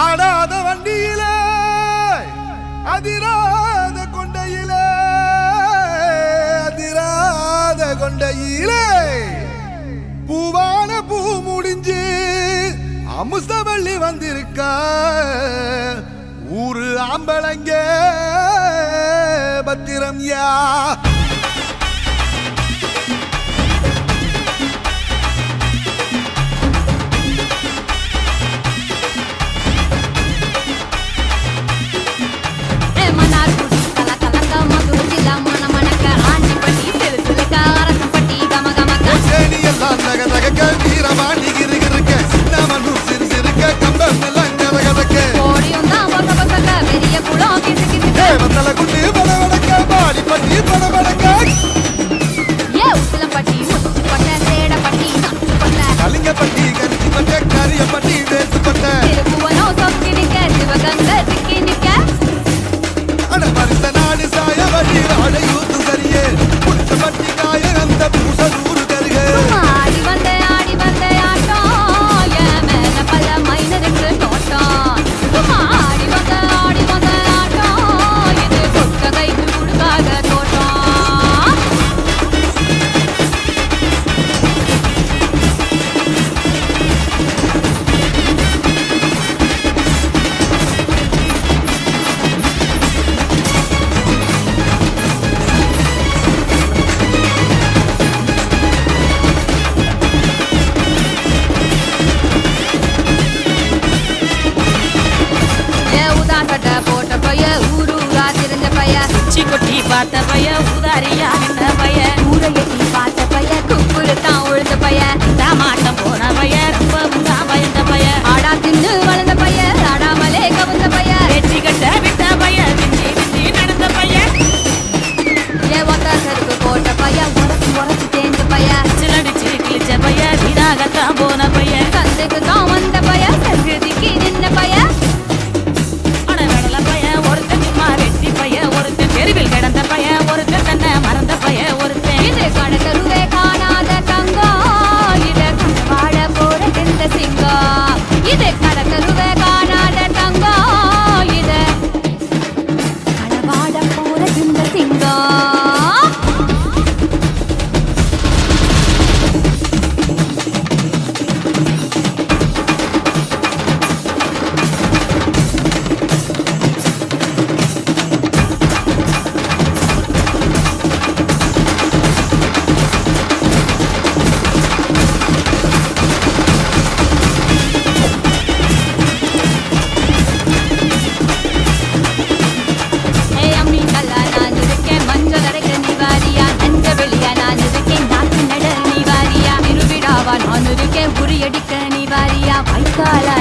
ஆடாத வண்டியிலே அதிராத கொண்டையிலே அதிராத கொண்டையிலே பூவான பூ முடிஞ்சு அமுசவள்ளி வந்திருக்க ஊரு ஆம்பளங்க பத்திரம் யா பார்த்த பைய உதாரியா நின்ற பைய ஊரையெட்டி பார்த்த பைய குப்புரு தான் உழுந்த பைய தாமாட்டம் போன பைய ரொம்ப பயந்த பைய ஆடா தின்னு வளர்ந்த பைய ஆடாமலே கவுந்த பைய வெற்றி கட்ட விட்ட பைய விஞ்சி விஞ்சி நடந்த பைய ஒத்த செருப்பு போட்ட பைய உரசி உரசி தேஞ்ச பைய சிலடிச்சு கிழிச்ச பைய வீடாகத்தான் போன பைய சந்தைக்கு தான் வந்த பைய சகிதிக்கு நின்ன பைய கிடந்த பைய ஒருத்தர் தன்னை மறந்த பைய ஒருத்தன் இது கடத்தருவே காணாத தங்கம் இது வாழ போற இந்த சிங்கம் இது கடத்தருவே காணாத தங்கம் இது கடவாட போற இந்த சிங்கம் நான் இருக்கேன் உரியடிக்க நீ வாரியா வைக்கால